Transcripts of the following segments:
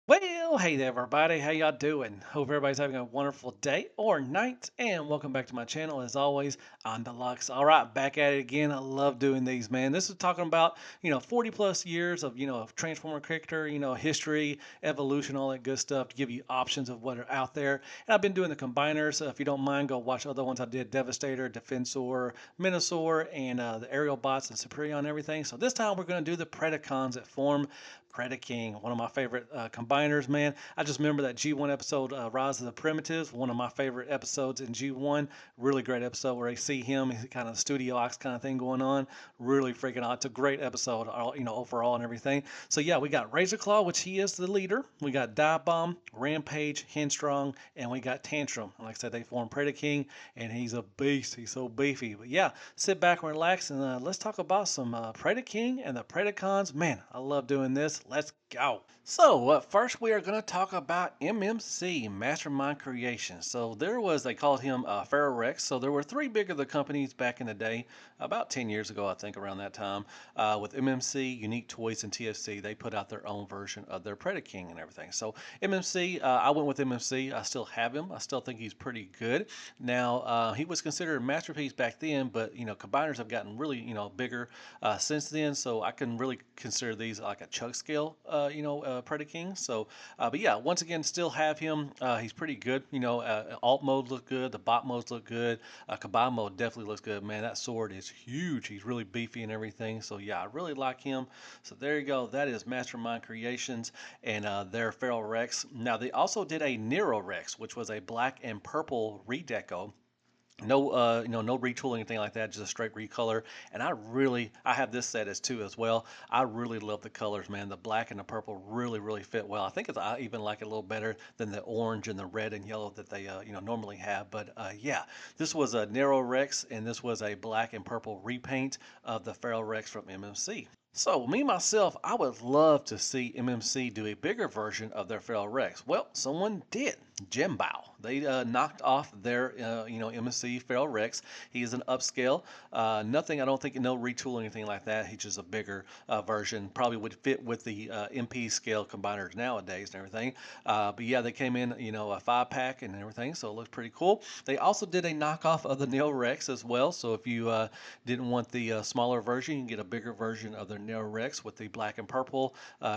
Well, hey there, everybody. How y'all doing? Hope everybody's having a wonderful day or night. And welcome back to my channel. As always, I'm Deluxe. All right, back at it again. I love doing these, man. This is talking about 40 plus years of of Transformer character, history, evolution, all that good stuff to give you options of what are out there. And I've been doing the combiners. If you don't mind, go watch other ones I did: Devastator, Defensor, Minosaur, and the aerial bots and Superior and everything. So this time we're going to do the Predacons that form Predaking, one of my favorite combiners, man. I just remember that G1 episode, Rise of the Primitives, one of my favorite episodes in G1. Really great episode where they see him, he's kind of Studio Ox kind of thing going on. Really freaking out. It's a great episode, overall and everything. So yeah, we got Razor Claw, which he is the leader. We got Dive Bomb, Rampage, Headstrong, and we got Tantrum. Like I said, they form Predaking, and he's a beast. He's so beefy. But yeah, sit back and relax, and let's talk about some Predaking and the Predacons. Man, I love doing this. Let's go. So, first we are going to talk about MMC, Mastermind Creation. So, they called him Pharaoh Rex. So, there were three big of the companies back in the day, about 10 years ago, I think, around that time, with MMC, Unique Toys, and TFC. They put out their own version of their Predaking and everything. So, MMC, I went with MMC. I still have him. I still think he's pretty good. Now, he was considered a masterpiece back then, but, combiners have gotten really, bigger since then. So, I can really consider these like a chug scale, Predaking. So, but yeah, once again, still have him. He's pretty good. Alt mode look good. The bot modes look good. Combine mode definitely looks good. Man, that sword is huge. He's really beefy and everything. So yeah, I really like him. So there you go. That is Mastermind Creations and their Feral Rex. Now they also did a Nero Rex, which was a black and purple redeco. No, no retool, anything like that, just a straight recolor. And I have this set as two as well. I really love the colors, man. The black and the purple really fit well. I even like it a little better than the orange and the red and yellow that they, normally have. But yeah, this was a Nero Rex, and this was a black and purple repaint of the Feral Rex from MMC. So, me myself, I would love to see MMC do a bigger version of their Feral Rex. Well, someone did. Jimbao. They knocked off their, MMC Feral Rex. He is an upscale. Nothing, I don't think, no retool or anything like that. He's just a bigger version. Probably would fit with the MP scale combiners nowadays and everything. But yeah, they came in, a 5-pack and everything, so it looks pretty cool. They also did a knockoff of the Neo Rex as well. So if you didn't want the smaller version, you can get a bigger version of their Neo Rex with the black and purple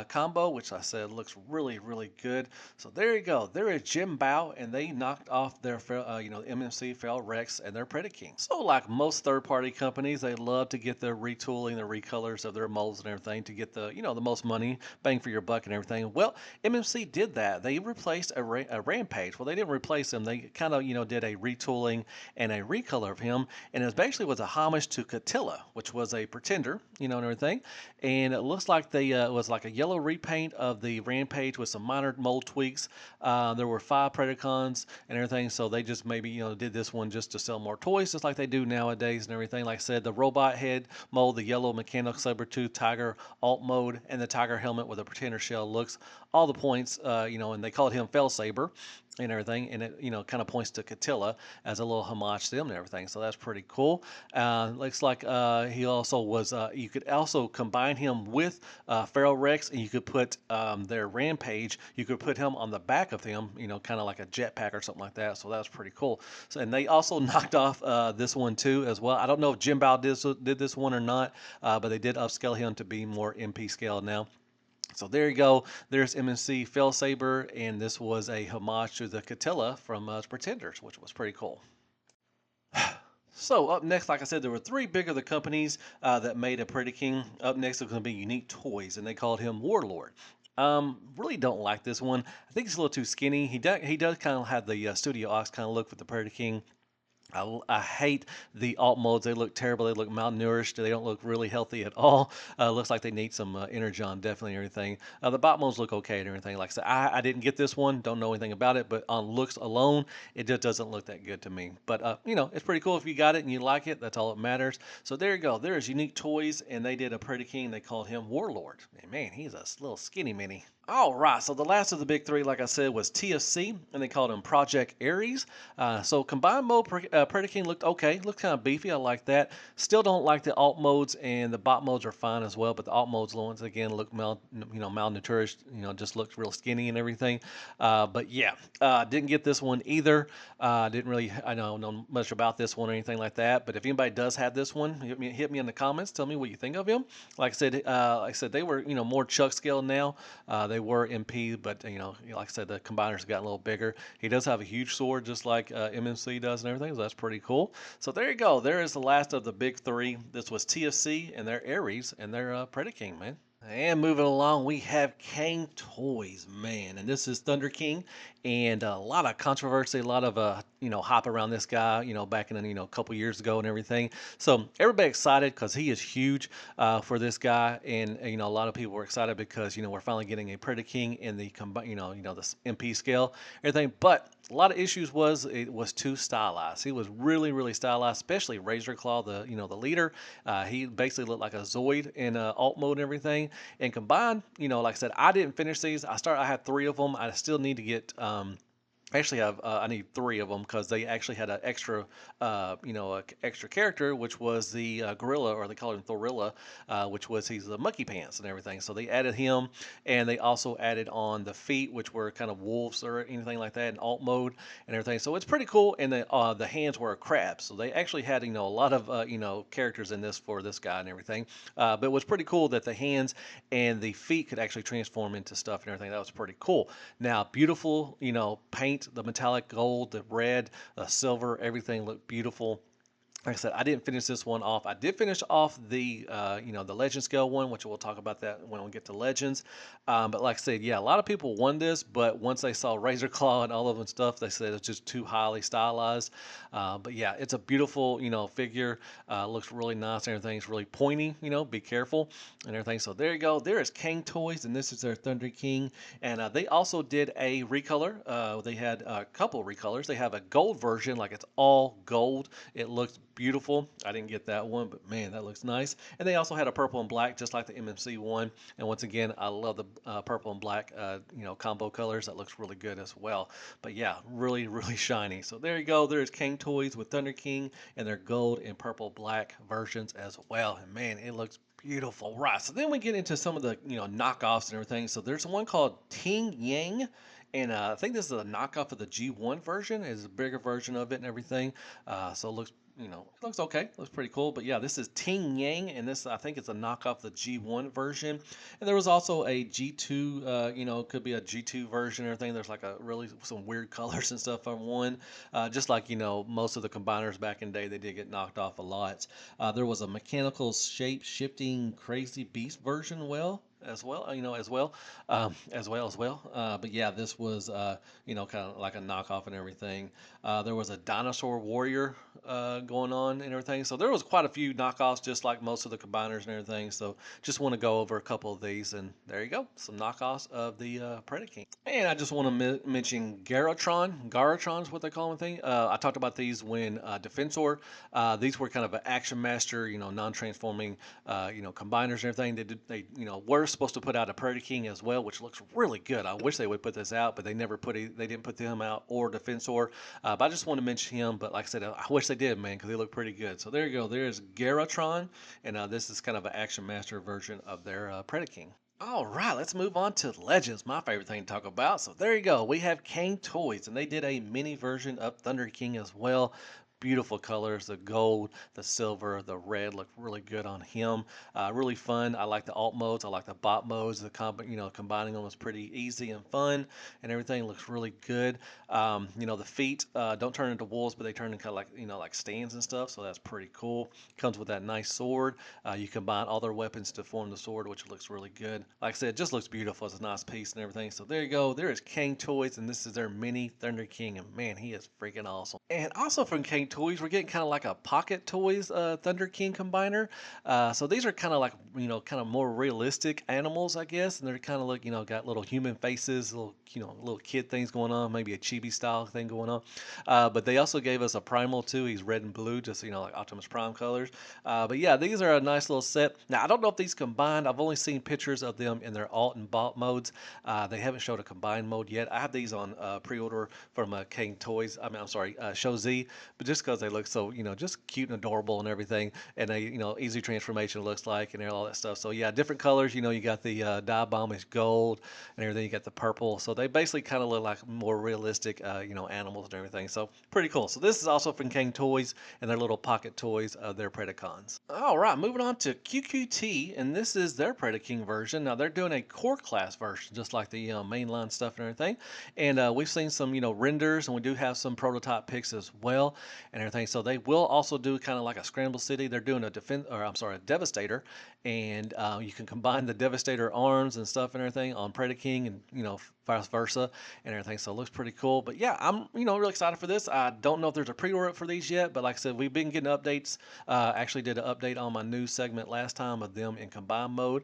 combo, which I said looks really good. So there you go. There is Jim Bao, and they knocked off their, MMC Feral Rex and their Predaking. So like most third-party companies, they love to get the retooling, the recolors of their molds and everything to get the, the most money, bang for your buck and everything. Well, MMC did that. They replaced a Rampage. Well, they didn't replace him. They kind of, did a retooling and a recolor of him, and it basically was a homage to Catilla, which was a pretender, and everything. And it looks like they it was like a yellow repaint of the Rampage with some minor mold tweaks. There were 5 Predacons and everything, so they just maybe did this one just to sell more toys, just like they do nowadays and everything. Like I said, the robot head mold, the yellow mechanical saber tooth tiger alt mode, and the tiger helmet with a pretender shell looks all the points. And they called him Fell Saber and everything, and it kind of points to Catilla as a little homage to them and everything. So that's pretty cool. Looks like he also was. You could also combine him with Feral Rex, and you could put their Rampage. You could put him on the back of him, kind of like a jetpack or something like that. So that's pretty cool. So, and they also knocked off this one too as well. I don't know if Jim Bao did this one or not, but they did upscale him to be more MP scale now. So there you go. There's MNC Fell Saber, and this was a homage to the Catilla from Pretenders, which was pretty cool. So up next, like I said, there were 3 big of the companies that made a Predaking. Up next is going to be Unique Toys, and they called him Warlord. Really don't like this one. I think he's a little too skinny. He does kind of have the Studio Ox kind of look with the Predaking. I hate the alt modes. They look terrible. They look malnourished. They don't look really healthy at all. Looks like they need some energon, definitely, and everything. The bot modes look okay and everything. Like I said, I didn't get this one. Don't know anything about it, but on looks alone, it just doesn't look that good to me. But, it's pretty cool if you got it and you like it. That's all that matters. So there you go. There's Unique Toys, and they did a Predaking. They called him Warlord. And man, he's a little skinny mini. All right, so the last of the big three, like I said, was TFC, and they called him Project Ares. So combined mode Predaking looked okay, looked kind of beefy. I like that. Still don't like the alt modes, and the bot modes are fine as well. But the alt modes, once again, look malnourished. Just looked real skinny and everything. But yeah, didn't get this one either. Didn't really I know much about this one or anything like that. But if anybody does have this one, hit me in the comments. Tell me what you think of him. Like I said, they were more Chuck scale now. They were MP, but like I said, the combiners got a little bigger. He does have a huge sword, just like MMC does and everything. So that's pretty cool. So there you go. There is the last of the big three. This was TFC and their Ares and their Predaking, man. And moving along, we have Kang Toys, man, and this is Thunder King, and a lot of controversy, a lot of hype around this guy, back in a couple years ago and everything. So everybody excited because he is huge for this guy, and a lot of people were excited because we're finally getting a Predaking in the this MP scale, everything. But a lot of issues was it was too stylized. He was really really stylized, especially Razor Claw, the leader. He basically looked like a Zoid in alt mode and everything. And combined, like I said, I didn't finish these. I had three of them. I still need to get actually have I need three of them because they actually had an extra extra character, which was the gorilla, or they call him Thorilla, which was he's the monkey pants and everything. So they added him, and they also added on the feet, which were kind of wolves or anything like that in alt mode and everything. So it's pretty cool. And the hands were a crab, so they actually had a lot of characters in this for this guy and everything. But it was pretty cool that the hands and the feet could actually transform into stuff and everything. That was pretty cool. Now, beautiful, paint, the metallic gold, the red, the silver, everything looked beautiful. Like I said, I didn't finish this one off. I did finish off the the legend scale one, which we'll talk about that when we get to legends. But like I said, yeah, a lot of people won this, but once they saw Razor Claw and all of them stuff, they said it's just too highly stylized. But yeah, it's a beautiful figure. Looks really nice and everything. It's really pointy. Be careful and everything. So there you go. There is Kang Toys, and this is their Thunder King. And they also did a recolor. They had a couple recolors. They have a gold version, like it's all gold. It looks beautiful. I didn't get that one, but man, that looks nice. And they also had a purple and black, just like the MMC one. And once again, I love the purple and black, combo colors. That looks really good as well. But yeah, really, really shiny. So there you go. There's King Toys with Thunder King and their gold and purple black versions as well. And man, it looks beautiful. Right. So then we get into some of the knockoffs and everything. So there's one called Ting Yang. And I think this is a knockoff of the G1 version. It's a bigger version of it and everything. So it looks it looks okay. Looks pretty cool. But yeah, this is Ting Yang, and this I think it's a knockoff of the G1 version. And there was also a G2, could be a G2 version and everything. There's like a really some weird colors and stuff on one. Just like most of the combiners back in the day, they did get knocked off a lot. There was a mechanical shape shifting crazy beast version, but yeah, this was kind of like a knockoff and everything. There was a dinosaur warrior going on and everything. So there was quite a few knockoffs, just like most of the combiners and everything. So just want to go over a couple of these, and there you go, some knockoffs of the Predaking. And I just want to mention Garatron's what they call them. I talked about these when Defensor. These were kind of an action master, non-transforming, combiners and everything. They were supposed to put out a Predaking as well, which looks really good. I wish they would put this out, but they didn't put them out, or Defensor. But I just want to mention him. But like I said, I wish they did, man, because they look pretty good. So there you go. There's Garatron, and this is kind of an action master version of their Predaking. All right, let's move on to Legends, my favorite thing to talk about. So there you go. We have Kang Toys, and they did a mini version of Thunder King as well. Beautiful colors, the gold, the silver, the red look really good on him. Really fun. I like the alt modes. I like the bot modes. Combining them was pretty easy and fun, and everything looks really good. The feet don't turn into wolves, but they turn into kind of like stands and stuff. So that's pretty cool. Comes with that nice sword. You combine all their weapons to form the sword, which looks really good. Like I said, it just looks beautiful. It's a nice piece and everything. So there you go. There is Kang Toys, and this is their mini Thunder King, and man, he is freaking awesome. And also from Kang Toys, we're getting kind of like a Pocket Toys Thunder King Combiner. So these are kind of like, kind of more realistic animals, I guess. And they're kind of like, got little human faces, little, little kid things going on, maybe a chibi style thing going on. But they also gave us a Primal too. He's red and blue, just, like Optimus Prime colors. But yeah, these are a nice little set. Now, I don't know if these combined, I've only seen pictures of them in their alt and bot modes. They haven't showed a combined mode yet. I have these on pre-order from King Toys. I'm sorry, Show Z, but just because they look so, just cute and adorable and everything, and they, easy transformation looks like and all that stuff. So yeah, different colors. You got the dye bomb is gold and everything. You got the purple. So they basically kind of look like more realistic, animals and everything. So pretty cool. So this is also from King Toys and their little pocket toys of their Predacons. All right, moving on to QQT, and this is their Predaking version. Now they're doing a core class version, just like the mainline stuff and everything. And we've seen some, renders, and we do have some prototype pics as well and everything. So they will also do kind of like a Scramble City. They're doing a a Devastator, and you can combine the Devastator arms and stuff and everything on Predaking, and vice versa and everything. So it looks pretty cool. But yeah, I'm really excited for this. I don't know if there's a pre-order for these yet, but like I said, we've been getting updates. Actually did an update on my news segment last time of them in combined mode.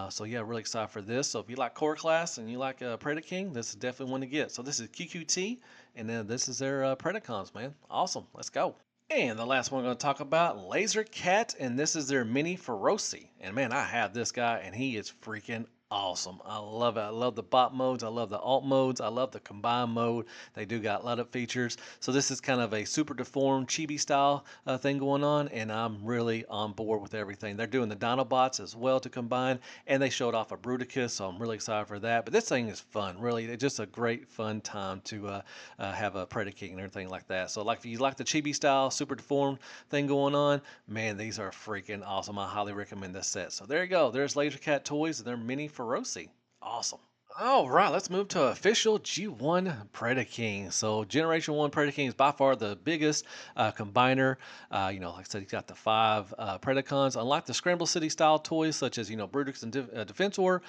So yeah, really excited for this. So if you like core class and you like Predaking, this is definitely one to get. So this is QQT, and then this is their Predacons, man. Awesome. Let's go. And the last one we're going to talk about, Laser Cat, and this is their mini Feroci. And man, I have this guy, and he is freaking awesome. I love it. I love the bot modes. I love the alt modes. I love the combine mode. They do got a lot of features. So this is kind of a super deformed chibi style thing going on, and I'm really on board with everything. They're doing the Dinobots as well to combine, and they showed off a Bruticus, so I'm really excited for that. But this thing is fun. Really, it's just a great fun time to have a Predaking and everything like that. So like if you like the chibi style, super deformed thing going on, man, these are freaking awesome. I highly recommend this set. So there you go. There's Laser Cat toys and their mini Feroci. Awesome. All right, let's move to official G1 Predaking. So Generation 1 Predaking is by far the biggest combiner. Like I said, he's got the 5 Predacons. Unlike the Scramble City style toys, such as, Brutus and Defensor,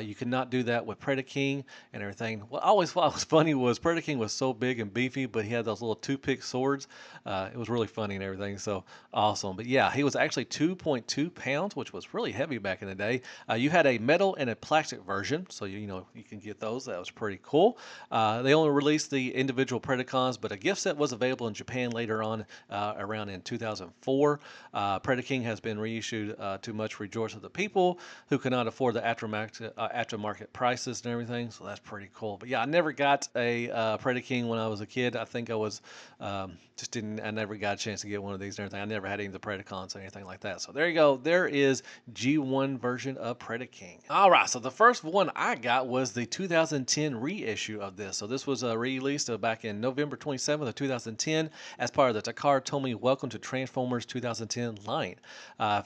you cannot do that with Predaking and everything. What I always thought was funny was Predaking was so big and beefy, but he had those little toothpick swords. It was really funny and everything, so awesome. But yeah, he was actually 2.2 pounds, which was really heavy back in the day. You had a metal and a plastic version, so you can get those. That was pretty cool. They only released the individual Predacons, but a gift set was available in Japan later on, around in 2004. Predaking has been reissued to much rejoice of the people who cannot afford the aftermarket prices and everything. So that's pretty cool. But yeah, I never got a Predaking when I was a kid. I think I was I never got a chance to get one of these and everything. I never had any of the Predacons or anything like that. So there you go. There is G1 version of Predaking. All right, so the first one I got was the 2010 reissue of this. So this was released back in November 27th of 2010 as part of the Takara Tomy Welcome to Transformers 2010 line.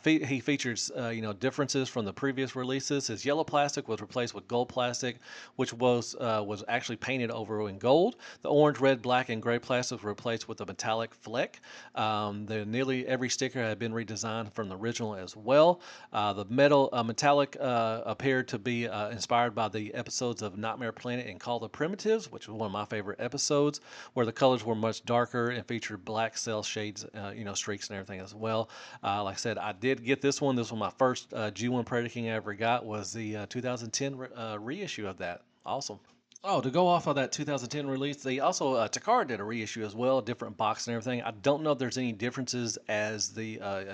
He features differences from the previous releases. His yellow plastic was replaced with gold plastic, which was actually painted over in gold. The orange, red, black, and gray plastic were replaced with a metallic fleck. Nearly every sticker had been redesigned from the original as well. The metallic appeared to be inspired by the episodes of Nightmare Planet and Call the Primitives, which was one of my favorite episodes, where the colors were much darker and featured black cell shades, streaks and everything as well. Like I said, I did get this one. This was my first G1 Predaking I ever got, was the 2010 reissue of that. Awesome. Oh, to go off of that 2010 release, they also Takara did a reissue as well, different box and everything. I don't know if there's any differences as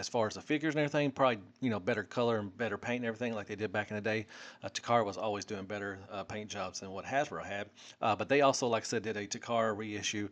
far as the figures and everything. Probably better color and better paint and everything like they did back in the day. Takara was always doing better paint jobs than what Hasbro had. But they also, like I said, did a Takara reissue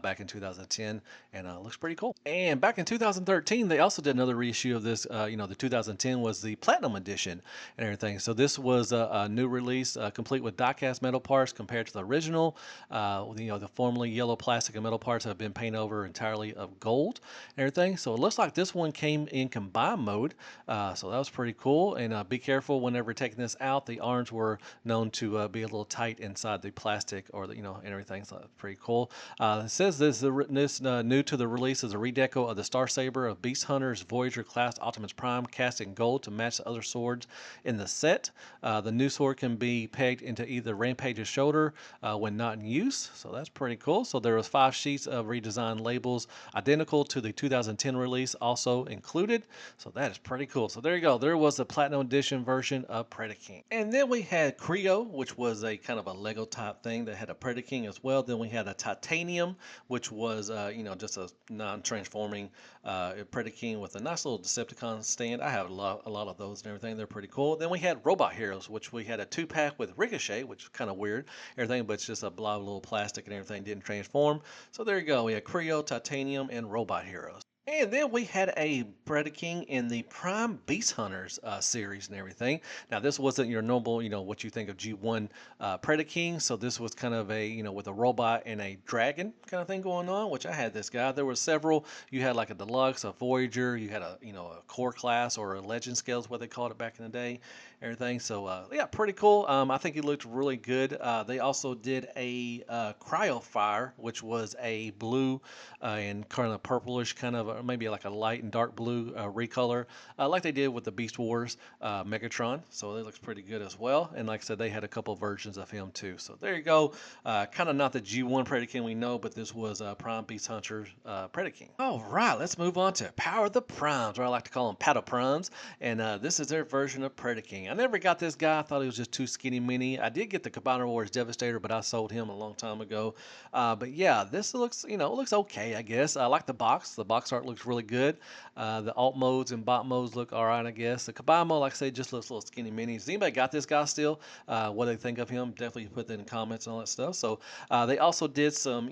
back in 2010, and looks pretty cool. And back in 2013, they also did another reissue of this. The 2010 was the Platinum Edition and everything. So this was a new release, complete with die-cast metal parts compared to the original. The formerly yellow plastic and metal parts have been painted over entirely of gold and everything. So it looks like this one came in combined mode. So that was pretty cool. And be careful whenever taking this out. The arms were known to be a little tight inside the plastic or and everything. So that's pretty cool. It says this new to the release is a redeco of the Star Saber of Beast Hunter's Voyager class Optimus Prime cast in gold to match the other swords in the set. The new sword can be pegged into either Rampage's shoulder shoulder when not in use. So that's pretty cool. So there was 5 sheets of redesigned labels identical to the 2010 release also included. So that is pretty cool. So there you go. There was the Platinum Edition version of Predaking. And then we had Creo, which was a kind of a Lego type thing that had a Predaking as well. Then we had a Titanium, which was, just a non-transforming Predaking with a nice little Decepticon stand. I have a lot of those and everything. They're pretty cool. Then we had Robot Heroes, which we had a 2-pack with Ricochet, which is kind of weird. Everything, but it's just a blob little plastic and everything didn't transform. So there you go. We had Creo, Titanium, and Robot Heroes. And then we had a Predaking in the Prime Beast Hunters series and everything. Now, this wasn't your normal, what you think of G1 Predaking. So this was kind of a, with a robot and a dragon kind of thing going on, which I had this guy. There were several. You had like a Deluxe, a Voyager. You had a, a Core Class or a Legend Scale is what they called it back in the day. Everything. So, yeah, pretty cool. I think he looked really good. They also did a Cryo Fire, which was a blue and kind of purplish, kind of maybe like a light and dark blue recolor, like they did with the Beast Wars Megatron. So it looks pretty good as well. And like I said, they had a couple versions of him too. So there you go. Kind of not the G1 Predaking we know, but this was Prime Beast Hunter Predaking. All right, let's move on to Power the Primes, or I like to call them Powder Primes. And this is their version of Predaking. I never got this guy. I thought he was just too skinny mini. I did get the Combiner Wars Devastator, but I sold him a long time ago. But yeah, this looks, it looks okay, I guess. I like the box. The box art looks really good. The alt modes and bot modes look all right, I guess. The Combine mode, like I say, just looks a little skinny mini. Has anybody got this guy still? What they think of him? Definitely put that in the comments and all that stuff. So they also did some,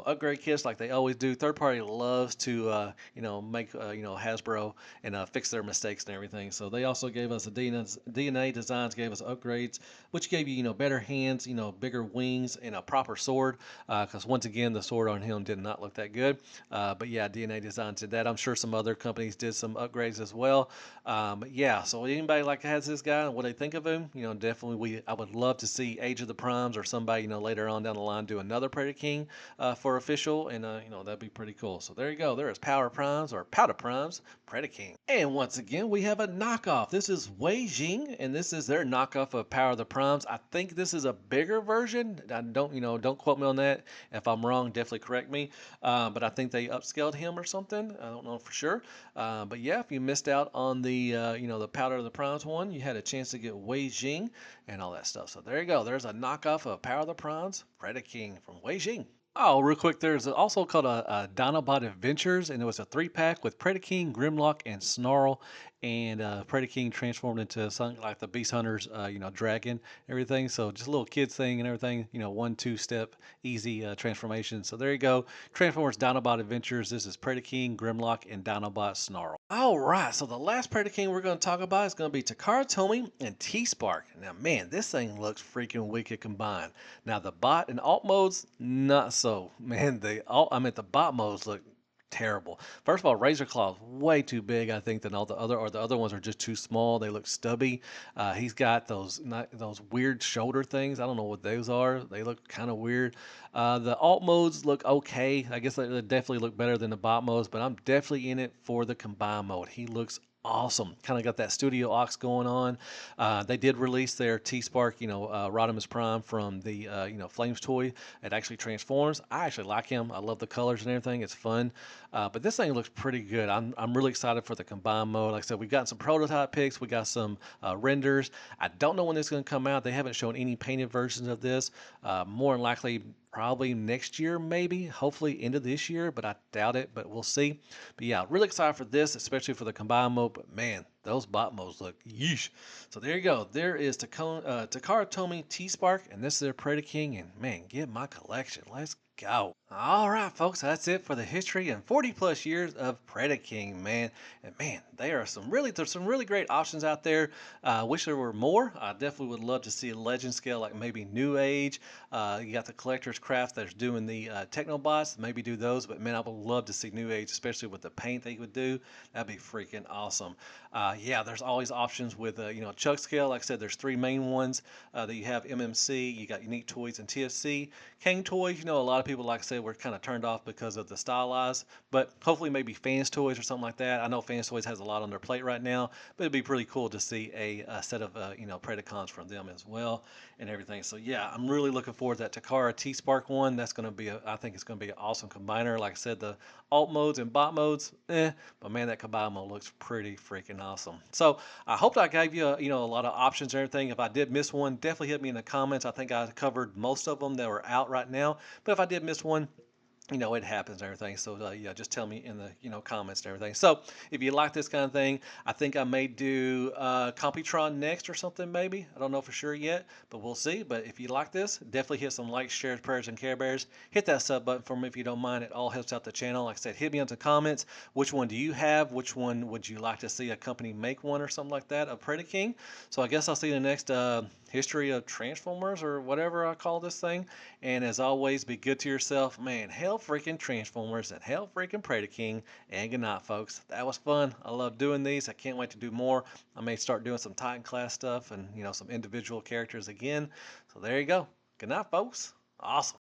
upgrade kits like they always do. Third party loves to, make, Hasbro and fix their mistakes and everything. So they also gave us a DNA Designs gave us upgrades, which gave you, better hands, bigger wings and a proper sword. Because once again, the sword on him did not look that good. But yeah, DNA Designs did that. I'm sure some other companies did some upgrades as well. But yeah, so anybody like has this guy, what they think of him, definitely I would love to see Age of the Primes or somebody, later on down the line do another Predaking for official, and that'd be pretty cool. So there you go. There is Power Primes or Powder Primes Predaking. And once again, we have a knockoff. This is Wei Jing, and this is their knockoff of Power of the Primes. I think this is a bigger version. I don't quote me on that. If I'm wrong, definitely correct me. But I think they upscaled him or something. I don't know for sure. But yeah, if you missed out on the the Powder of the Primes one, you had a chance to get Wei Jing and all that stuff. So there you go. There's a knockoff of Power of the Primes Predaking from Wei Jing. Oh, real quick, there's also called a Dinobot Adventures, and it was a 3-pack with Predaking, Grimlock, and Snarl. And Predaking transformed into something like the Beast Hunters, dragon, everything. So just a little kids thing and everything, 1-2 step easy transformation. So there you go. Transformers Dinobot Adventures. This is Predaking, Grimlock, and Dinobot Snarl. All right, so the last Predaking we're going to talk about is going to be Takara Tomy and T-Spark. Now, man, this thing looks freaking wicked combined. Now, the bot and alt modes, not so. Man, the bot modes look terrible. First of all, Razor Claw's way too big, I think, than all the other, or the other ones are just too small. They look stubby. He's got those weird shoulder things. I don't know what those are. They look kind of weird. The alt modes look okay. I guess they definitely look better than the bot modes, but I'm definitely in it for the combine mode. He looks awesome. Kind of got that Studio Ox going on. They did release their T-Spark, Rodimus Prime from the, Flames toy. It actually transforms. I actually like him. I love the colors and everything. It's fun. But this thing looks pretty good. I'm really excited for the combine mode. Like I said, we've gotten some prototype pics. We got some renders. I don't know when this is going to come out. They haven't shown any painted versions of this. More than likely, probably next year, maybe, hopefully into this year, but I doubt it, but we'll see. But yeah, really excited for this, especially for the combine mode, but man, those bot modes look yeesh. So there you go. There is Takara Tomy T-Spark, and this is their Predaking, and man, get my collection. Let's go. All right, folks, that's it for the history and 40 plus years of Predaking, man. And man, there's some really great options out there. I wish there were more. I definitely would love to see a legend scale, like maybe New Age. You got the Collector's Craft that's doing the Technobots. Maybe do those, but man, I would love to see New Age, especially with the paint they would do. That'd be freaking awesome. Yeah, there's always options with Chuck scale. Like I said, there's 3 main ones that you have: MMC, you got Unique Toys, and TFC. King Toys, a lot of people, like I said, were kind of turned off because of the stylized, but hopefully maybe Fans Toys or something like that. I know Fans Toys has a lot on their plate right now, but it'd be pretty cool to see a set of Predacons from them as well and everything. So yeah, I'm really looking forward to that Takara T Spark one. That's going to be I think it's going to be an awesome combiner. Like I said, the alt modes and bot modes, but man, that combine mode looks pretty freaking awesome. So I hope I gave you a lot of options and everything. If I did miss one, definitely hit me in the comments. I think I covered most of them that are out right now. But if I did miss one, it happens and everything. So yeah, just tell me in the comments and everything. So if you like this kind of thing, I think I may do Computron next or something maybe. I don't know for sure yet, but we'll see. But if you like this, definitely hit some likes, shares, prayers, and Care Bears. Hit that sub button for me if you don't mind. It all helps out the channel. Like I said, hit me in the comments. Which one do you have? Which one would you like to see a company make one or something like that of Predaking? So I guess I'll see you in the next history of Transformers or whatever I call this thing. And as always, be good to yourself. Man, hell freaking Transformers and hell freaking Predaking. And good night, folks. That was fun. I love doing these. I can't wait to do more. I may start doing some Titan class stuff and, some individual characters again. So there you go. Good night, folks. Awesome.